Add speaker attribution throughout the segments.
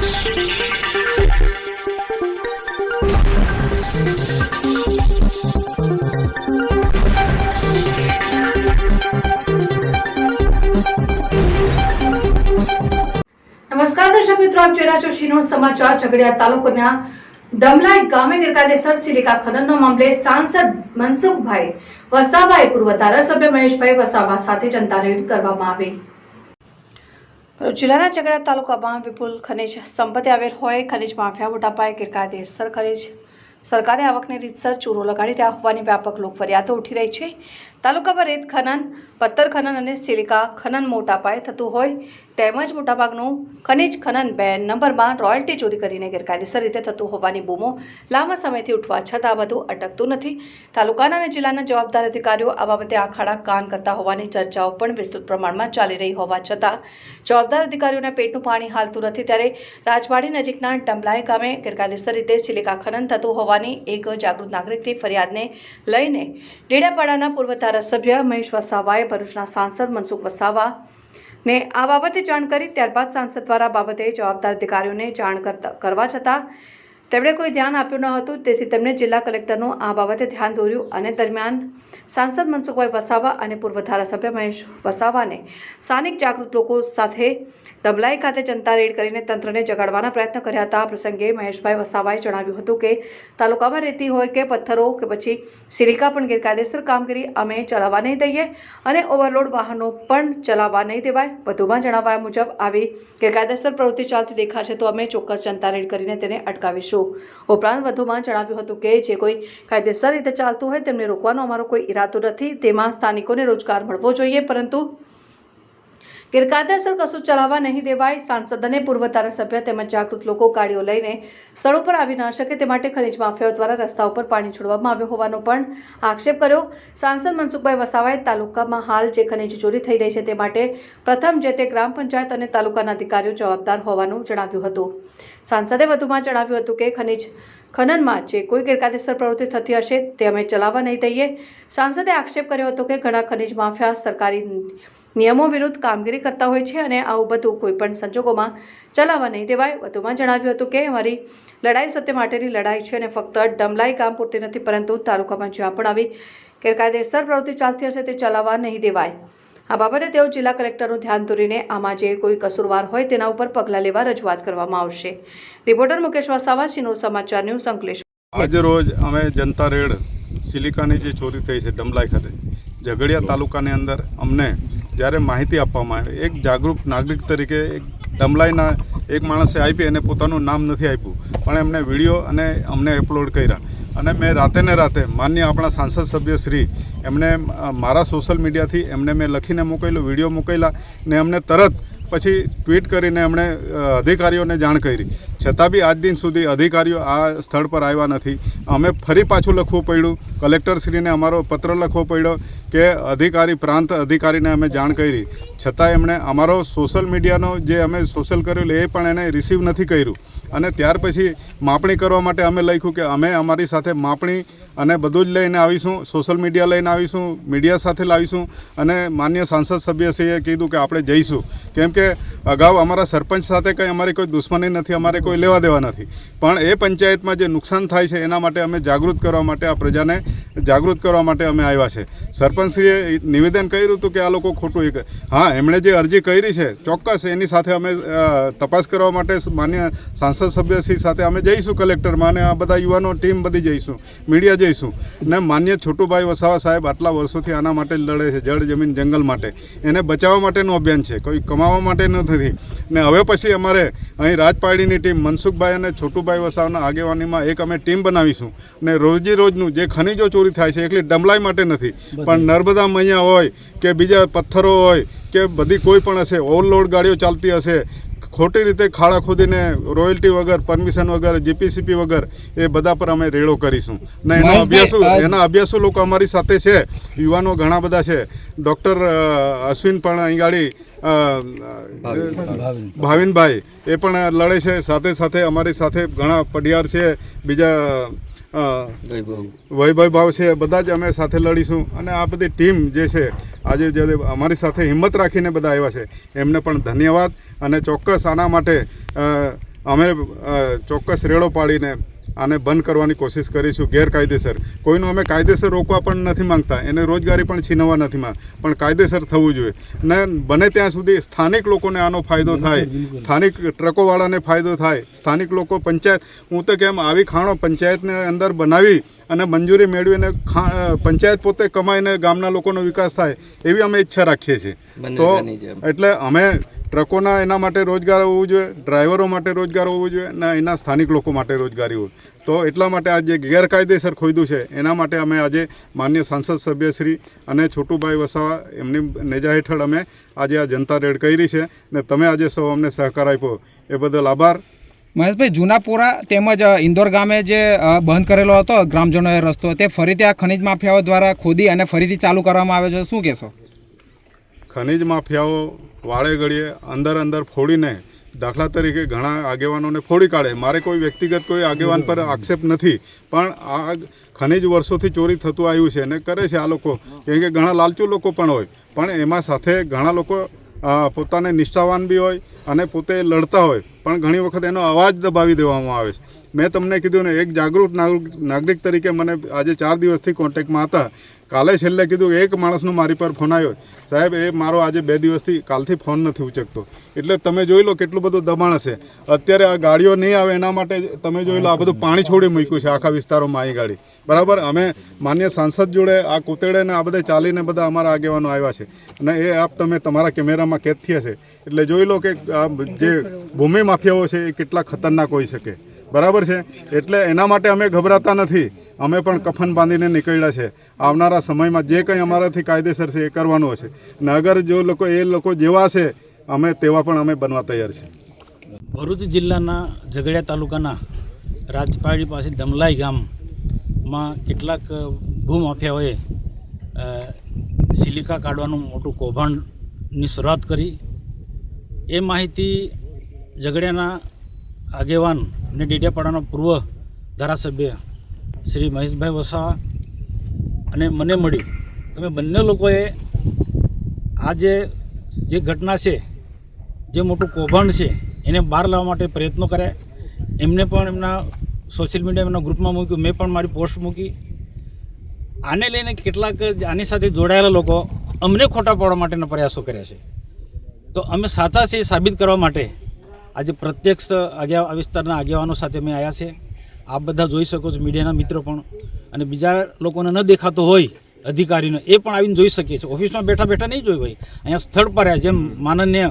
Speaker 1: નમસ્કાર દર્શક મિત્રો, આપ જોઈ રહ્યા છો શિનોર સમાચાર। ઝઘડિયા તાલુકાના ડમલાઈ ગામે ગેરકાયદેસર સિલિકા ખનનનો મામલે સાંસદ મનસુખભાઈ વસાવાએ પૂર્વ ધારાસભ્ય મહેશભાઈ વસાવા સાથે જનતા રેડ કરવામાં આવી। જિલ્લાના ઝઘડિયા તાલુકામાં વિપુલ ખનિજ સંપત્તિ આવેલ હોય ખનિજ માફિયા મોટા પાયે ગેરકાયદેસર ખનિજ સરકારી આવકની રીતસર ચોરો લગાડી રહ્યા હોવાની વ્યાપક લોક ફરિયાદો ઉઠી રહી છે। તાલુકામાં રેત ખનન, પથ્થર ખનન અને સિલિકા ખનન મોટા પાયે થતું હોય તેમજ મોટાભાગનું ખનિજ ખનન 2 નંબરમાં રોયલ્ટી ચોરી કરીને ગેરકાયદેસર રીતે થતું હોવાની બૂમો લાંબા સમયથી ઉઠવા છતાં આ બધું અટકતું નથી। તાલુકાના અને જિલ્લાના જવાબદાર અધિકારીઓ આ બાબતે આખાડા કાન કરતા હોવાની ચર્ચાઓ પણ વિસ્તૃત પ્રમાણમાં ચાલી રહી હોવા છતાં જવાબદાર અધિકારીઓના પેટનું પાણી હાલતું નથી। ત્યારે રાજવાડી નજીકના ડમલાઈ ગામે ગેરકાયદેસર રીતે સિલિકા ખનન થતું હોવાની એક જાગૃત નાગરિકની ફરિયાદને લઈને ડેડાપાડાના પૂર્વ ધારાસભ્ય મહેશ વસાવાએ ભરૂચના સાંસદ મનસુખ વસાવાને આ બાબતે જાણ કરી। ત્યારબાદ સાંસદ દ્વારા બાબતે જવાબદાર અધિકારીઓને જાણ કરવા છતાં તેમણે કોઈ ધ્યાન આપ્યું ન હતું। તેથી તેમણે જિલ્લા કલેક્ટરનું આ બાબતે ધ્યાન દોર્યું અને દરમિયાન સાંસદ મનસુખભાઈ વસાવા અને પૂર્વ ધારાસભ્ય મહેશ વસાવાને સ્થાનિક જાગૃત લોકો સાથે ડમલાઈ ખાતે જનતા રેડ કરીને તંત્રને જગાડવાના પ્રયત્ન કર્યા હતા। આ પ્રસંગે મહેશભાઈ વસાવાએ જણાવ્યું હતું કે તાલુકામાં રેતી હોય કે પથ્થરો કે પછી સિલિકા પણ ગેરકાયદેસર કામગીરી અમે ચલાવવા નહીં દઈએ અને ઓવરલોડ વાહનો પણ ચલાવવા નહીં દેવાય। વધુમાં જણાવ્યા મુજબ આવી ગેરકાયદેસર પ્રવૃત્તિ ચાલતી દેખાશે તો અમે ચોક્કસ જનતા રેડ કરીને તેને અટકાવીશું। ઉપરાંત વધુમાં જણાવ્યું હતું કે જે કોઈ કાયદેસર રીતે ચાલતું હોય તેમને રોકવાનો અમારો કોઈ ઈરાદો નથી। તેમાં સ્થાનિકોને રોજગાર મળવો જોઈએ પરંતુ ગેરકાયદેસર કશું ચલાવવા નહીં દેવાય। સાંસદ અને પૂર્વ ધારાસભ્ય તેમજ જાગૃત લોકો ગાડીઓ લઈને સ્થળો પર આવી ન શકે તે માટે ખનિજ માફિયાઓ દ્વારા રસ્તા ઉપર પાણી છોડવામાં આવ્યો હોવાનો પણ આક્ષેપ કર્યો। સાંસદ મનસુખભાઈ વસાવાએ તાલુકામાં હાલ જે ખનિજ ચોરી થઈ રહી છે તે માટે પ્રથમ જે તે ગ્રામ પંચાયત અને તાલુકાના અધિકારીઓ જવાબદાર હોવાનું જણાવ્યું હતું। સાંસદે વધુમાં જણાવ્યું હતું કે ખનિજ ખનનમાં જે કોઈ ગેરકાયદેસર પ્રવૃત્તિ થતી હશે તે અમે ચલાવવા નહીં દઈએ। સાંસદે આક્ષેપ કર્યો હતો કે ઘણા ખનિજ માફિયા સરકારી નિયમો વિરુદ્ધ કામગીરી કરતા હોય છે અને આવું બધું કોઈ પણ સંજોગોમાં ચલાવવા નહીં દેવાય। વધુમાં જણાવ્યું હતું કે અમારી લડાઈ સત્ય માટેની લડાઈ છે અને ફક્ત ડમલાઈ ગામ પૂરતી નથી પરંતુ તાલુકામાં જ્યાં પણ આવી ગેરકાયદેસર પ્રવૃત્તિ ચાલતી હશે તે ચલાવવા નહીં દેવાય। આ બાબતે તેઓ જિલ્લા કલેક્ટરનું ધ્યાન દોરીને આમાં જે કોઈ કસૂરવાર હોય તેના ઉપર પગલાં લેવા રજૂઆત કરવામાં આવશે। રિપોર્ટર મુકેશ વસાવા, શિનોર સમાચાર ન્યૂઝ, અંકલેશ્વર।
Speaker 2: આજે રોજ અમે જનતા રેડ સિલિકાની જે ચોરી થઈ છે ડમલાઈ ખાતે ઝઘડિયા તાલુકાની અંદર અમને જ્યારે માહિતી આપવામાં આવી, એક જાગૃત નાગરિક તરીકે એક ડમલાઈના એક માણસે આપી અને પોતાનું નામ નથી આપ્યું પણ એમને વિડીયો અને અમને અપલોડ કર્યા અને મેં રાતે ને રાતે માન્ય આપણા સાંસદ સભ્ય શ્રી એમને મારા સોશિયલ મીડિયાથી એમને મેં લખીને મોકલ્યું, વિડીયો મોકલ્યા ને અમને તરત પછી ટ્વીટ કરીને એમણે અધિકારીઓને જાણ કરી। છતાં બી આજ દિન સુધી અધિકારીઓ આ સ્થળ પર આવ્યા નથી। અમે ફરી પાછું લખવું પડ્યું, કલેક્ટરશ્રીને અમારો પત્ર લખવો પડ્યો કે અધિકારી પ્રાંત અધિકારીને અમે જાણ કરી, છતાં એમણે અમારો સોશિયલ મીડિયાનો જે અમે સોશિયલ કરેલું એ પણ એને રિસીવ નથી કર્યું। અને ત્યાર પછી માપણી કરવા માટે અમે લખ્યું કે અમે અમારી સાથે માપણી અને બધું જ લઈને આવીશું, સોશિયલ મીડિયા લઈને આવીશું, મીડિયા સાથે લાવીશું અને માન્ય સાંસદ સભ્યશ્રીએ કીધું કે આપણે જઈશું, કેમ કે અગાઉ અમારા સરપંચ સાથે કંઈ અમારી કોઈ દુશ્મની નથી, અમારે કોઈ લેવા દેવા નથી, પણ એ પંચાયતમાં જે નુકસાન થાય છે એના માટે અમે જાગૃત કરવા માટે આ પ્રજાને જાગૃત કરવા માટે અમે આવ્યા છે। સરપંચશ્રીએ નિવેદન કર્યું હતું કે આ લોકો ખોટું એક હા એમણે જે અરજી કરી છે ચોક્કસ એની સાથે અમે તપાસ કરવા માટે માન્ય સાંસદ સભ્યશ્રી સાથે અમે જઈશું કલેક્ટરમાં અને આ બધા યુવાનો ટીમ બધી જઈશું, મીડિયા જઈશું ને માન્ય છોટુભાઈ વસાવા સાહેબ આટલા વર્ષોથી આના માટે લડે છે, જળ જમીન જંગલ માટે, એને બચાવવા માટેનું અભિયાન છે, કોઈ કમાવા માટે નથી। ને હવે પછી અમારે અહીં રાજપાડીની ટીમ મનસુખભાઈ અને છોટુભાઈ વસાવાના આગેવાનીમાં એક અમે ટીમ બનાવીશું ને રોજી રોજનું જે ખનિજો ચોરી થાય છે એકલી ડમલાઈ માટે નથી પણ નર્મદા મૈયા હોય કે બીજા પથ્થરો હોય કે બધી કોઈ પણ હશે, ઓવરલોડ ગાડીઓ ચાલતી હશે, ખોટી રીતે ખાડા ખોદીને રોયલ્ટી વગર, પરમિશન વગર, જીપીસીપી વગર એ બધા પર અમે રેડો કરીશું ને એના અભ્યાસુ લોકો અમારી સાથે છે, યુવાનો ઘણા બધા છે। ડૉક્ટર અશ્વિન પણ અહીં ગાડી ભાવિનભાઈ એ પણ લડે છે, સાથે સાથે અમારી સાથે ઘણા પડિયાર છે, બીજા વૈભવ ભાવ છે, બધા જ અમે સાથે લડીશું। અને આ બધી ટીમ જે છે આજે જે અમારી સાથે હિંમત રાખીને બધા આવ્યા છે એમને પણ ધન્યવાદ અને ચોક્કસ આના માટે અમે ચોક્કસ રેડો પાડીને આને બંધ કરવાની કોશિશ કરીશું ગેરકાયદેસર. કોઈનું અમે કાયદેસર રોકવા પણ નથી માંગતા, એને રોજગારી પણ છીનવવા નથી માંગતા, પણ કાયદેસર થવું જોઈએ ને બને ત્યાં સુધી સ્થાનિક લોકોને આનો ફાયદો થાય, સ્થાનિક ટ્રકોવાળાને ફાયદો થાય, સ્થાનિક લોકો પંચાયત, હું તો કેમ આવી ખાણો પંચાયતને અંદર બનાવી અને મંજૂરી મેળવીને પંચાયત પોતે કમાઈને ગામના લોકોનો વિકાસ થાય એવી અમે ઈચ્છા રાખીએ છીએ. તો એટલે અમે ટ્રકોના એના માટે રોજગાર હોવું જોઈએ, ડ્રાઈવરો માટે રોજગાર હોવું જોઈએ અને એના સ્થાનિક લોકો માટે રોજગારી હોય. તો એટલા માટે આ જે ગેરકાયદેસર ખોદ્યું છે એના માટે અમે આજે માન્ય સાંસદ સભ્યશ્રી અને છોટુભાઈ વસાવા એમની નેજા હેઠળ અમે આજે આ જનતા રેડ કરી છે ને તમે આજે સૌ અમને સહકાર આપ્યો એ બદલ આભાર.
Speaker 3: મહેશભાઈ, જૂનાપુરા તેમજ ઇન્દોર ગામે જે બંધ કરેલો હતો ગ્રામજનોએ રસ્તો, તે ફરીથી આ ખનિજ માફિયાઓ દ્વારા ખોદી અને ફરીથી ચાલુ કરવામાં આવે છે, શું કહેશો?
Speaker 2: ખનિજ માફિયાઓ વાળે ઘડીએ અંદર ફોડીને, દાખલા તરીકે ઘણા આગેવાનોને ફોડી કાઢે. મારે કોઈ વ્યક્તિગત કોઈ આગેવાન પર આક્ષેપ નથી, પણ આ ખનિજ વર્ષોથી ચોરી થતું આવ્યું છે અને કરે છે આ લોકો, કેમ કે ઘણા લાલચુ લોકો પણ હોય, પણ એમાં સાથે ઘણા લોકો પોતાને નિષ્ઠાવાન બી હોય અને પોતે લડતા હોય, પણ ઘણી વખત એનો અવાજ દબાવી દેવામાં આવે છે. મેં તમને કીધું ને, એક જાગૃત નાગરિક તરીકે મને આજે 4 દિવસથી કોન્ટેક્ટમાં હતા. કાલે છેલ્લે કીધું એક માણસનો મારી પર ફોન આવ્યો, સાહેબ એ મારો આજે 2 દિવસથી કાલથી ફોન નથી ઉચકતો. એટલે તમે જોઈ લો કેટલું બધું દબાણ હશે. અત્યારે આ ગાડીઓ નહીં આવે એના માટે તમે જોઈ લો આ બધું પાણી છોડી મૂક્યું છે આખા વિસ્તારોમાં અહીં ગાડી. બરાબર, અમે માન્ય સાંસદ જોડે આ કોતેડે ને આ બધે ચાલીને બધા અમારા આગેવાનો આવ્યા છે અને એ આપ તમે તમારા કેમેરામાં કેદ થયા છે. એટલે જોઈ લો કે આ જે ભૂમિ માફિયાઓ છે એ કેટલા ખતરનાક હોઈ શકે. બરાબર છે, એટલે એના માટે અમે ગભરાતા નથી. અમે પણ કફન બાંધીને નીકળ્યા છે. આવનારા સમયમાં જે કંઈ અમારાથી કાયદેસર છે એ કરવાનું હશે ને અગર જો લોકો એ લોકો જેવા છે અમે તેવા પણ અમે બનવા તૈયાર છે.
Speaker 4: ભરૂચ જિલ્લાના ઝઘડિયા તાલુકાના રાજપાડી પાસે ડમલાઈ ગામમાં કેટલાક ભૂમાફિયાઓએ સિલિકા કાઢવાનું મોટું કૌભાંડની શરૂઆત કરી. એ માહિતી ઝઘડિયાના આગેવાન અને ડેડિયાપાડાના પૂર્વ ધારાસભ્ય શ્રી મહેશભાઈ વસાવા અને મને મળી. તમે બંને લોકોએ આ જે ઘટના છે, જે મોટું કૌભાંડ છે, એને બહાર લાવવા માટે પ્રયત્નો કર્યા. એમને પણ એમના સોશિયલ મીડિયા એમના ગ્રુપમાં મૂક્યું, મેં પણ મારી પોસ્ટ મૂકી. આને લઈને કેટલાક આની સાથે જોડાયેલા લોકો અમને ખોટા પાડવા માટેના પ્રયાસો કર્યા છે. તો અમે સાચા છે એ સાબિત કરવા માટે આજે પ્રત્યક્ષ આ વિસ્તારના આગેવાનો સાથે અમે આવ્યા છે. આપ બધા જોઈ શકો છો, મીડિયાના મિત્રો પણ, અને બીજા લોકોને ન દેખાતો હોય અધિકારીને એ પણ આવીને જોઈ શકીએ છીએ. ઓફિસમાં બેઠા બેઠા નહીં જોઈ ભાઈ, અહીંયા સ્થળ પર આવ્યા. જેમ માનનીય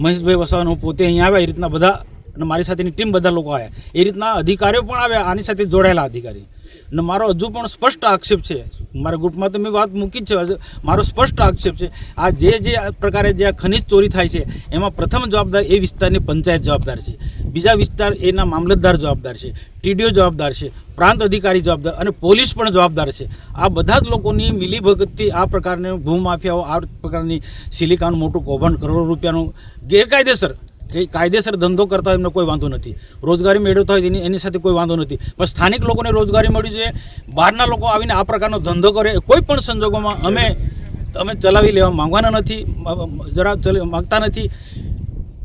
Speaker 4: મહેશભાઈ વસાવાનો હું પોતે અહીંયા આવ્યા એ રીતના બધા, અને મારી સાથેની ટીમ બધા લોકો આવ્યા, એ રીતના અધિકારીઓ પણ આવ્યા, આની સાથે જોડાયેલા અધિકારી. અને મારો હજુ પણ સ્પષ્ટ આક્ષેપ છે, મારા ગ્રુપમાં તો મેં વાત મૂકી જ છે, મારો સ્પષ્ટ આક્ષેપ છે આ જે પ્રકારે જે આ ખનિજ ચોરી થાય છે એમાં પ્રથમ જવાબદાર એ વિસ્તારની પંચાયત જવાબદાર છે, બીજા વિસ્તાર એના મામલતદાર જવાબદાર છે, ટીડીઓ જવાબદાર છે, પ્રાંત અધિકારી જવાબદાર અને પોલીસ પણ જવાબદાર છે. આ બધા જ લોકોની મિલીભગતથી આ પ્રકારની ભૂમાફિયાઓ આ પ્રકારની સિલિકાનું મોટું કૌભાંડ, કરોડો રૂપિયાનું ગેરકાયદેસર કાયદેસર ધંધો કરતા હોય એમને કોઈ વાંધો નથી, રોજગારી મેળવતા હોય એની સાથે કોઈ વાંધો નથી, પણ સ્થાનિક લોકોને રોજગારી મળી છે. બહારના લોકો આવીને આ પ્રકારનો ધંધો કરે કોઈ પણ સંજોગોમાં અમે ચલાવી લેવા માંગવાના નથી, માગતા નથી.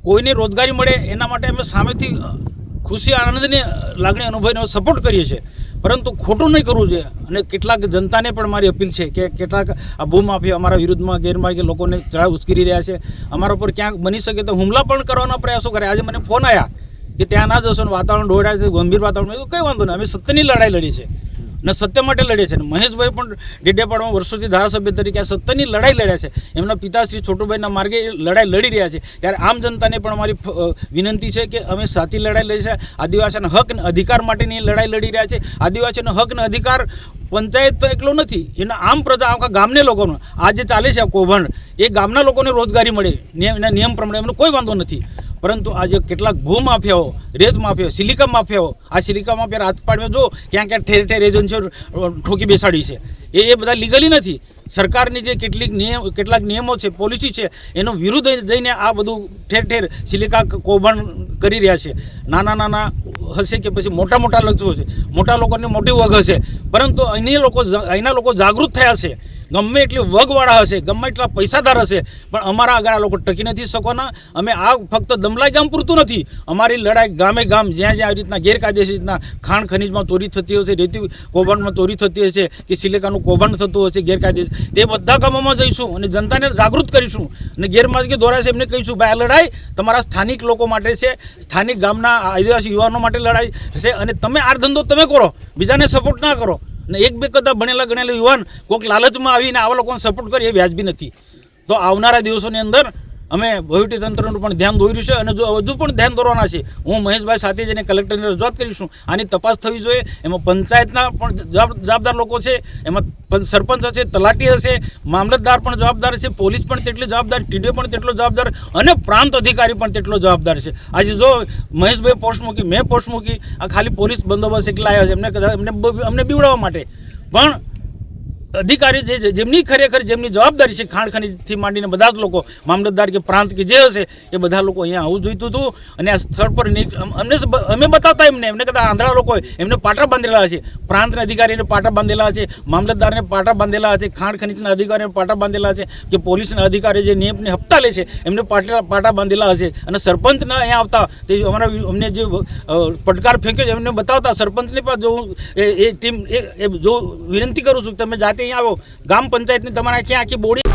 Speaker 4: કોઈને રોજગારી મળે એના માટે અમે સામેથી ખુશી આનંદની લાગણી અનુભવીને સપોર્ટ કરીએ છીએ, પરંતુ ખોટું નહીં કરવું જોઈએ. અને કેટલાક જનતાને પણ મારી અપીલ છે કે કેટલાક આ ભૂમાફિયા અમારા વિરુદ્ધમાં ગેરમાર્ગે લોકોને ચડાવ ઉશ્કેરી રહ્યા છે, અમારા ઉપર ક્યાંક બની શકે તો હુમલા પણ કરવાના પ્રયાસો કરે. આજે મને ફોન આવ્યા કે ત્યાં ના જશો ને વાતાવરણ ઢોળાય છે, ગંભીર વાતાવરણ. કંઈ વાંધો નહીં, અમે સત્યની લડાઈ લડી છે ને સત્ય માટે લડે છે. મહેશભાઈ પણ ડેડિયાપાડામાં વર્ષોથી ધારાસભ્ય તરીકે આ સત્યની લડાઈ લડ્યા છે. એમના પિતાશ્રી છોટુભાઈના માર્ગે લડાઈ લડી રહ્યા છે. ત્યારે આમ જનતાને પણ અમારી વિનંતી છે કે અમે સાચી લડાઈ લડી છે. આદિવાસીના હક અને અધિકાર માટેની લડાઈ લડી રહ્યા છે. આદિવાસીનો હક અને અધિકાર પંચાયત તો એકલો નથી, એના આમ પ્રજા આખા ગામને લોકોનો આ જે ચાલે છે આ કૌભાંડ, એ ગામના લોકોને રોજગારી મળે એના નિયમ પ્રમાણે એમને કોઈ વાંધો નથી. પરંતુ આજે કેટલાક ભૂમાફિયાઓ, રેત માફિયાઓ, સિલિકા માફિયાઓ, આ સિલિકા માફિયા રાજપાડમાં જો ક્યાં ક્યાં ઠેર ઠેર એજન્સીઓ ઠોકી બેસાડી છે. એ બધા લીગલી નથી. સરકારની જે કેટલાક નિયમો છે, પોલિસી છે, એનો વિરુદ્ધ જઈને આ બધું ઠેર ઠેર સિલિકા કૌભાંડ કરી રહ્યા છે. નાના હશે કે પછી મોટા લોકો છે, મોટા લોકોની મોટી વગ હશે, પરંતુ અહીંના લોકો જાગૃત થયા છે ગમે એટલી વગવાળા હશે, ગમે એટલા પૈસાદાર હશે, પણ અમારા આગળ આ લોકો ટકી નથી શકવાના. અમે આ ફક્ત દમલાઈ ગામ પૂરતું નથી, અમારી લડાઈ ગામે ગામ જ્યાં જ્યાં આવી રીતના ગેરકાયદેસર રીતના ખાણ ખનીજમાં ચોરી થતી હશે, રેતી કૌભાંડમાં ચોરી થતી હશે કે સિલિકાનું કૌભાંડ થતું હશે ગેરકાયદેસર, તે બધા ગામોમાં જઈશું અને જનતાને જાગૃત કરીશું અને ગેરમાર્ગે દોરાશે એમને કહીશું ભાઈ આ લડાઈ તમારા સ્થાનિક લોકો માટે છે, સ્થાનિક ગામના આદિવાસી યુવાનો માટે લડાઈ છે અને તમે આ ધંધો તમે કરો, બીજાને સપોર્ટ ના કરો. ને એક બે કદા ભણેલા ગણેલા યુવાન કોઈક લાલચમાં આવીને આવા લોકોને સપોર્ટ કરે એ વ્યાજબી નથી. તો આવનારા દિવસોની અંદર અમે વહીવટીતંત્રનું પણ ધ્યાન દોર્યું છે અને જો હજુ પણ ધ્યાન દોરવાના છે. હું મહેશભાઈ સાથે જઈને કલેક્ટરને રજૂઆત કરીશું. આની તપાસ થવી જોઈએ. એમાં પંચાયતના પણ જવાબદાર લોકો છે, એમાં સરપંચ હશે, તલાટી હશે, મામલતદાર પણ જવાબદાર છે, પોલીસ પણ તેટલી જવાબદાર, ટીડીઓ પણ તેટલો જવાબદાર અને પ્રાંત અધિકારી પણ તેટલો જવાબદાર છે. આજે જો મહેશભાઈ પોસ્ટ મૂકી, મેં પોસ્ટ મૂકી, આ ખાલી પોલીસ બંદોબસ્ત એકલા આવ્યા છે અમને બીવડાવવા માટે, પણ અધિકારી જેમની ખરેખર જેમની જવાબદારી છે ખાણ ખનીજથી માંડીને બધા જ લોકો, મામલતદાર કે પ્રાંત કે જે હશે એ બધા લોકો અહીંયા આવવું જોઈતું હતું. અને આ સ્થળ પર અમે બતાવતા એમને કદાચ આંધળા લોકો એમને પાટા બાંધેલા છે, પ્રાંતના અધિકારીને પાટા બાંધેલા છે, મામલતદારને પાટા બાંધેલા છે, ખાણ ખનીજના અધિકારીને પાટા બાંધેલા છે, કે પોલીસના અધિકારી જે નિયમને હપ્તા લે છે એમને પાટા બાંધેલા હશે. અને સરપંચના અહીંયા આવતા તે અમને જે પડકાર ફેંક્યો છે એમને બતાવતા સરપંચની પાસે જો એ ટીમ જો વિનંતી કરું છું તમે જાતે અહીંયા આવો, ગામ પંચાયતની તમારે આખી બોડી